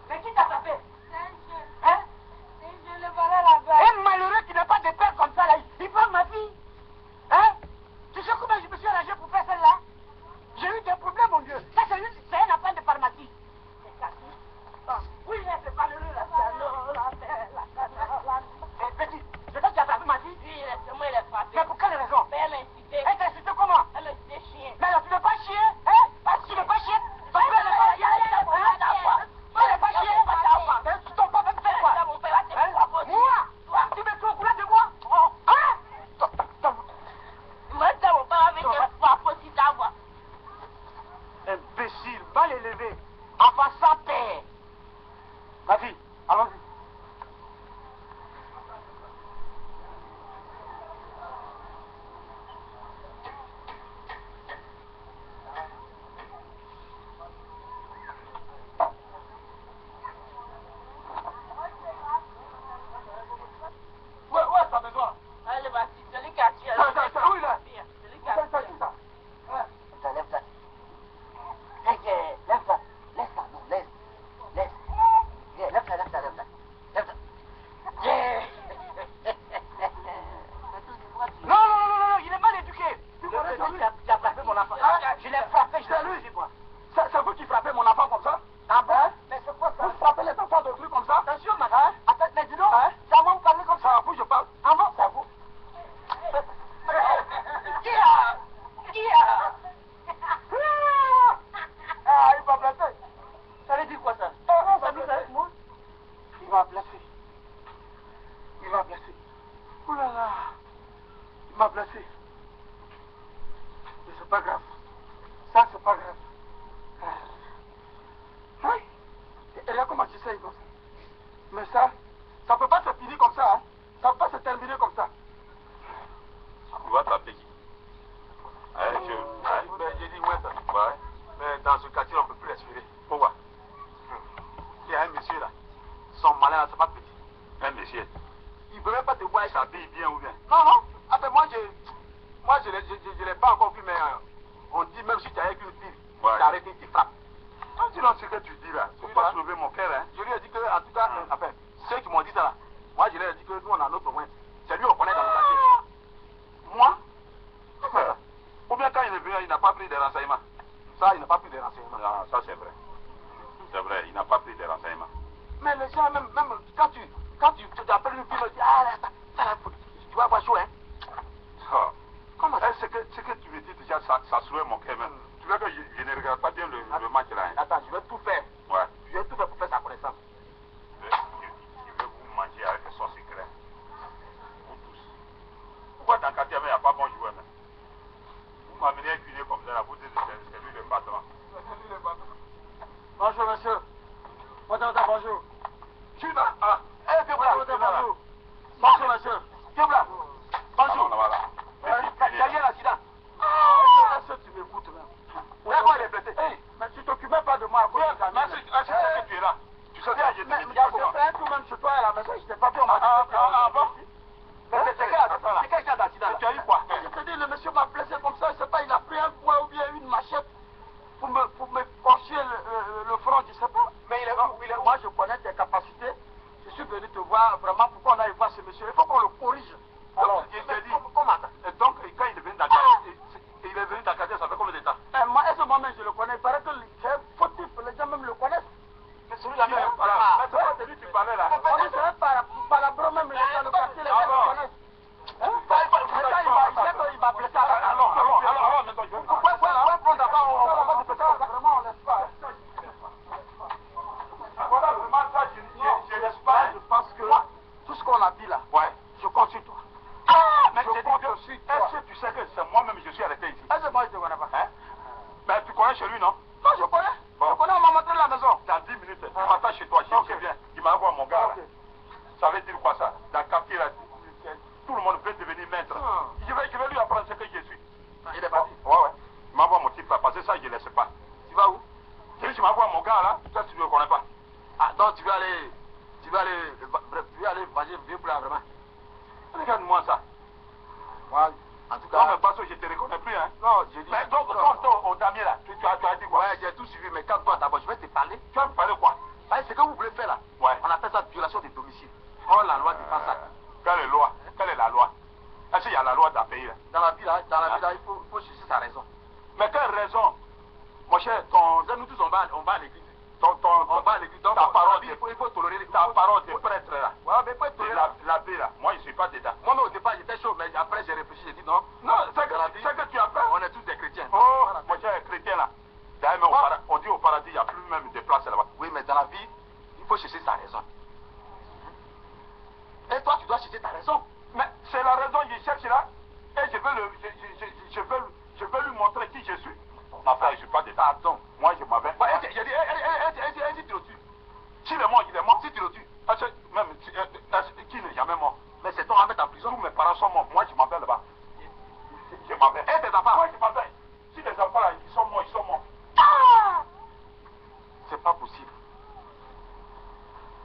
Mais qui t'a frappé? Hein? Un malheureux qui n'a pas de père comme ça là, il frappe ma fille. Hein? Tu sais comment je me suis arrangé pour faire celle-là? J'ai eu des problèmes, mon Dieu. Ça, c'est un affaire de pharmacie. C'est cassé. Oui, c'est malheureux là. Petit, c'est toi qui as frappé ma fille? Oui, c'est moi qui l'ai frappé. Mais pour quelle raison? Mais elle m'a incité. Elle t'a incité comment? Elle m'a incité chien. Mais alors, tu n'es pas chien? Hein? Parce que tu n'es pas chien? Parce que tu n'es pas chien? Tu n'es pas chien? Ton papa me fait quoi? Moi? Tu me fais au courant de moi? Hein? Maintenant, mon père avec un frappe aussi d'avoir. Imbécile, va les lever. Enfant sans père. Ma fille, allons-y. Ouais, ça besoin. Allez, vas-y, celui qui a tué. Où il est? Celui qui a tué. Lève ça. Lève ça. Laisse ça. Non, laisse. Lève ça. Non, il est mal éduqué. Tu as frappé mon enfant. Je l'ai frappé, je l'ai moi. C'est vous qui frappez mon enfant comme ça? Ah bon? Mais c'est quoi ça? Vous frappez les enfants d'autrui comme ça? Attention, madame. Attends, mais dis donc, c'est à moi de parler comme ça. C'est à vous, je parle. Ah bon? C'est à vous. Qui a? Ah, il va blesser. Ça veut dire quoi ça? Ça veut dire moi? Il va blesser. Oh là là. Il m'a blessé. Mais c'est pas grave. Ça, c'est pas grave. Oui. Et là, comment tu sais comme ça? Mais ça peut pas se finir comme ça, hein? Ça peut pas se terminer comme ça. Tu vas t'appeler qui? J'ai dit, ouais, ça. Ouais. Mais dans ce quartier, on ne peut plus respirer. Pourquoi? Il y a un monsieur là. Son malin là, c'est pas petit. Un monsieur. Il ne veut même pas te voir. Il s'habille bien ou bien? Non. Après, moi, je ne l'ai pas encore vu, mais on dit même si tu as avec une fille, Ouais. tu arrêtes, tu frappes. Tu sais ce que tu dis là. Faut pas soulever mon cœur, hein. Je lui ai dit que, en tout cas, enfin, ceux qui m'ont dit ça là, moi, je leur ai dit que nous, on a notre moyen. C'est lui, on connaît dans le quartier. Moi? Ou bien quand il est venu, il n'a pas pris des renseignements. Ça, il n'a pas pris des renseignements. Non, ça c'est vrai. C'est vrai, il n'a pas pris des renseignements. Mais les gens, même quand tu t'appelles une fille, tu dis, ah, là, tu vas avoir chaud, hein. Oh. Comment ça? Ce que tu me dis déjà, ça soulève mon cœur même. Tu vois que je ne regarde pas bien le match là. Hein. Attends, je vais tout faire. Ouais. Je vais tout faire pour faire sa connaissance. Je vais vous manger avec son secret. Vous tous. Pourquoi dans le quartier, il n'y a pas bon joueur même? Vous m'amenez un cuné comme ça, là, vous dites que c'est lui le patron. Bonjour, monsieur. Bonjour. Tu es là? Ah. Bonjour. Bonjour, monsieur. Viens là. Bonjour. Voilà. Il y a un accident. Est-ce que tu m'écoutes là? Pourquoi il est blessé? Mais tu t'occupais pas de moi à cause de ta Mais est-ce que tu es là? Tu sais que je te dis Il y a fait tout même chez toi à la maison, je t'ai pas vu, on m'a dit. Ah bon? Mais c'est quel cas d'accident? Tu as eu quoi? Je te dis, le monsieur m'a blessé comme ça, je sais pas, il a pris un poing ou bien une machette pour me pencher le front, je sais pas. Mais moi je connais tes capacités, je suis venu te voir vraiment pourquoi on aille voir ce monsieur, il faut qu'on le corrige. Alors, je t'ai dit. Comment ça? Et donc, quand il est venu dans le quartier, il est venu dans le quartier, ça fait combien de temps? Moi, est-ce que moi-même je le connais? Il paraît que c'est fautif, les gens même le connaissent. Mais celui-là, mais c'est pas celui que tu parlais là. On dit c'est par la bro même, dans le quartier, les gens le connaissent. Il m'a blessé à la Alors, maintenant, je vais pourquoi prendre d'abord, on va te faire vraiment, on laisse pas. Voilà, vraiment, ça, je laisse pas. Je pense que tout ce qu'on a dit là, Ouais. je compte sur toi. Mais Je je dis compte que, sur toi. est-ce que tu sais que c'est moi-même je suis arrêté ici? Est-ce que moi je te connais pas? Hein? Ben, tu connais chez lui, non? Non, je connais. Bon. Je connais, on m'a montré la maison. Dans 10 minutes, tu m'attends chez toi, je viens. Il m'a envoyé mon gars là. Ok. Ça veut dire quoi ça? Dans le quartier là, aller venger vieux pour vraiment. Regarde-moi ça. Moi, en tout cas. Non, mais parce que je te reconnais plus, hein. Non, j'ai dit. Mais donc, au damier là, tu as dit quoi? Ouais, j'ai tout suivi, mais calme-toi d'abord, je vais te parler. Tu vas me parler quoi? C'est ce que vous voulez faire là. Ouais. On appelle ça violation de domicile. Oh, la loi défend ça. Quelle est la loi? Quelle est la loi? Est-ce qu'il y a la loi dans le pays là? Dans la vie là, il faut chercher sa raison. Mais quelle raison? Mon cher, nous tous on va à l'église. On va à l'église. Ta parole, il faut tolérer. Ta parole de prêtre là. Ouais, mais il faut tolérer. L'abbé là. Moi, je ne suis pas dedans. Moi, mais au départ, j'étais chaud, mais après, j'ai réfléchi, j'ai dit non. Non, c'est que tu as fait. On est tous des chrétiens. Oh, mon cher chrétien là. D'ailleurs, on dit au paradis, il n'y a plus même de place là-bas. Oui, mais dans la vie, il faut chercher sa raison. Et toi, tu dois chercher ta raison. Mais c'est la raison qu'il cherche là. Et je vais lui montrer qui je suis. Ma frère, je ne suis pas dedans. Pardon. Moi, je m'avais. J'ai dit, si tu le tues. S'il est mort, il est mort. Si tu le tues. Même, qui n'est jamais mort. Mais c'est toi à mettre en prison. Tous mes parents sont morts. Moi, je m'en vais là-bas. Je m'en vais. Et tes enfants? Moi, je m'en vais. Si les enfants là, ils sont morts, ils sont morts. Ah! C'est pas possible.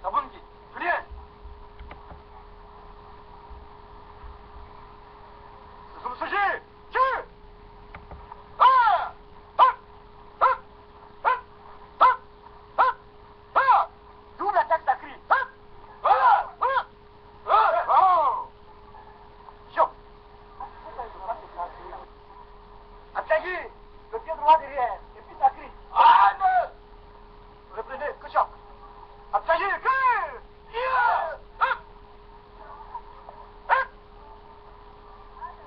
Ça vous me dit, viens. C'est ce sujet. Tu. Ah! Double attaque sacrée. Attaquez le pied droit derrière, et puis ça crie. Ah non! Reprenez, que choc. Attaquez, que!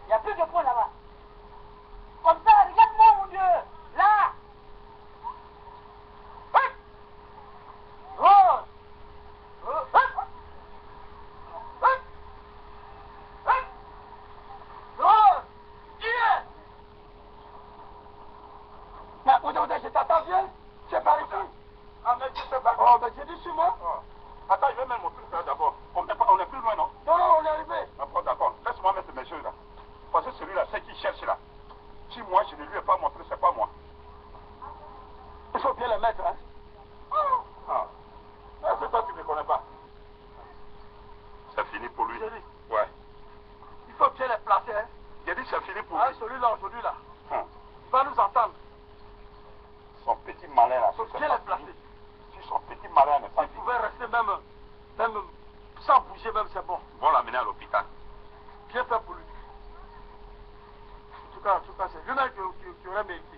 Il n'y a plus de points là-bas. Comme ça, regarde-moi mon Dieu. Là! Rose! Rose! Viens! Mais je t'attends, viens. C'est par ici. Ah, mais tu sais pas. Oh, mais j'ai dit sur moi. Attends, je vais mettre mon truc là d'abord. On est plus loin, non? Non, on est arrivé. Ah, bon, d'accord. Laisse-moi mettre mes yeux là. Parce que celui-là, c'est qui cherche là. Si moi, je ne lui ai pas montré, c'est pas moi. Il faut bien le mettre, hein. Ah. Ah, c'est toi qui ne me connais pas. C'est fini pour lui. J'ai dit. Ouais. Il faut bien les placer, hein. J'ai dit c'est fini pour Ah, lui. celui-là, aujourd'hui, là. Hum. Il va nous entendre. Son petit malin là. Il faut bien les placer. Si son petit malin n'est pas Il pouvait rester même sans bouger, même c'est bon. Ils vont l'amener à l'hôpital. Bien fait pour lui. En tout cas, c'est lui-même qui aurait mérité.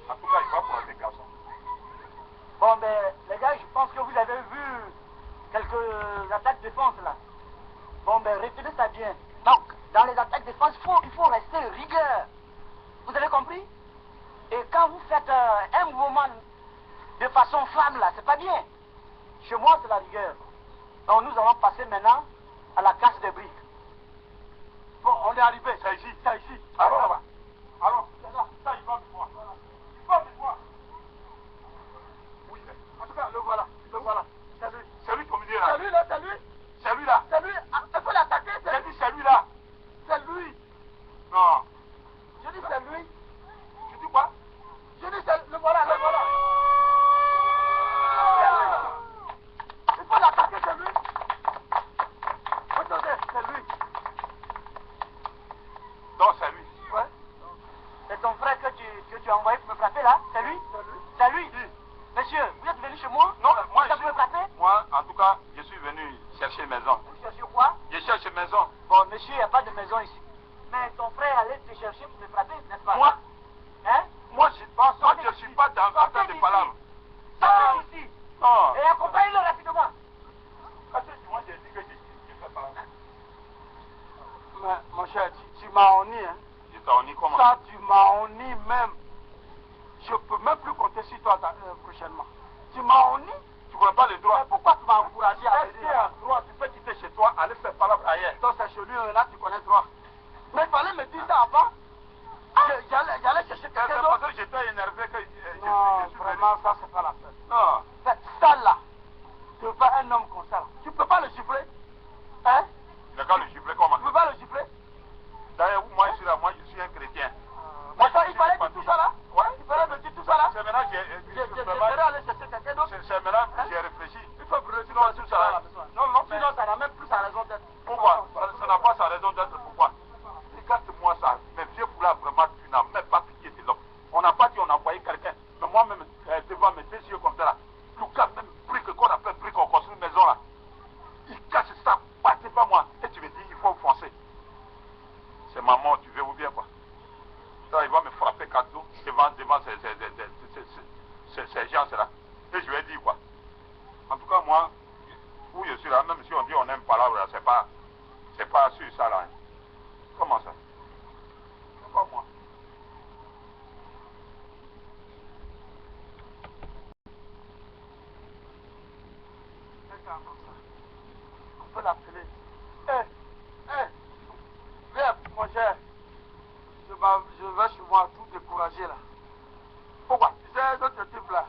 En tout cas, il va pour un garçon. Bon, ben, les gars, je pense que vous avez vu quelques attaques défense là. Bon, ben, retenez ça bien. Donc, dans les attaques défense, il faut rester rigueur. Vous avez compris? Et quand vous faites un mouvement de façon femme là, c'est pas bien. Chez moi, c'est la rigueur. Donc, nous allons passer maintenant à la casse des briques. Bon, on est arrivé. C'est ici. C'est ici. Allons là-bas. Allons. Ça, il va me voir. Il va me voir. Où il est? En tout cas, le voilà. Le voilà. C'est lui. C'est lui qui est au milieu là. C'est lui là, c'est lui. C'est lui là. C'est lui. Ah, il faut l'attaquer, c'est J'ai lui. dit c'est lui là. C'est lui. Non. Je dis c'est lui. Tu dis quoi? Je dis c'est le voilà, le voilà. C'est lui. Il faut l'attaquer, c'est lui. Attendez, c'est lui. Non, c'est lui. Ouais. prochainement. Tu m'as honni. Tu connais pas les droits. Mais pourquoi tu m'as encouragé à Est-ce qu'il y a un droit? Tu peux quitter chez toi, aller faire palabre ailleurs. Donc c'est chez lui, là tu connais droit. Mais il fallait me dire ça avant. J'allais chercher quelqu'un C'est d'autre. parce que j'étais énervé que Non, je suis vraiment, ça c'est pas la peine. Non. Ça là, devant un homme comme ça, tu peux pas le gifler. Hein? Il n'a qu'à le gifler comment? Tu peux pas le gifler. D'ailleurs, moi je suis là, moi je suis un chrétien. Moi, il fallait dire tout ça là. Ouais. Il fallait me dire tout ça là. C'est maintenant que J'essaierai aller chercher quelqu'un d'autre. c'est maintenant que j'ai réfléchi. Il faut brûler Sinon, tout ça. Non, non, sinon ça n'a même plus sa raison d'être. Pourquoi? Ça n'a pas sa raison d'être. Pourquoi? Regarde-moi ça. Mais vieux Poula, vraiment, tu n'as même pas pitié de l'homme. On n'a pas dit on a envoyé quelqu'un. Mais moi-même, devant mes deux yeux comme ça là, le gars, même brique qu'on appelle brique, on construit une maison là. Il cache ça, c'est pas moi. Et tu me dis, il faut foncer. C'est maman, tu veux ou bien quoi? Ça, il va me frapper cadeau devant ces gens-là. Et je lui ai dit quoi? En tout cas, moi, où je suis là, même si on dit on n'aime pas là, c'est pas sur ça là. Hein. Comment ça? C'est pas moi. On peut l'appeler. Viens, mon cher. Je vais chez moi tout découragé là. Pourquoi? Tu sais, d'autres types là.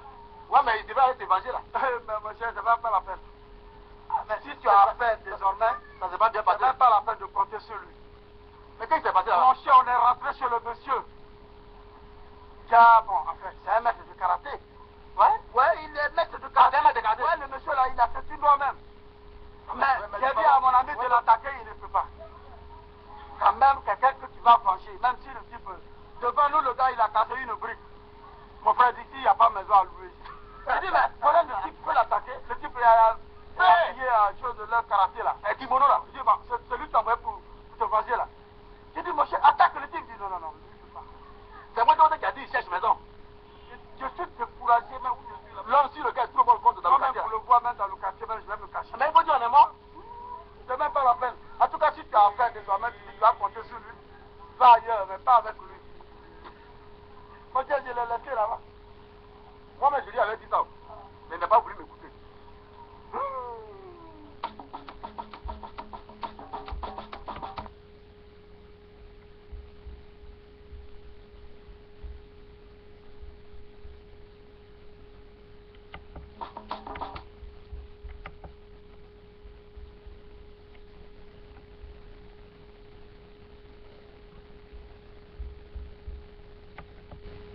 Ouais, mais il devait aller t'évanger là. Mais mon cher, ça va pas la peine. Mais si tu as affaire désormais, ça ne va bien passer. Ça va pas la peine de compter sur lui. Mais qu'est-ce qui s'est passé là? Mon cher, on est rentré chez le monsieur. Bon, en fait, c'est un maître de karaté. Ouais, il est maître de karaté. Ouais, le monsieur là, il a fait tout lui-même. Mais j'ai dit à mon ami de l'attaquer, il ne peut pas. Quand même, quelqu'un que tu vas franchir, même si le type, devant nous, le gars, il a cassé une brique. Mon frère dit qu'il n'y a pas maison à louer. Je dis, mais voilà, le type peut l'attaquer. Le type, il a payé à chose de leur karaté là, un kimono là.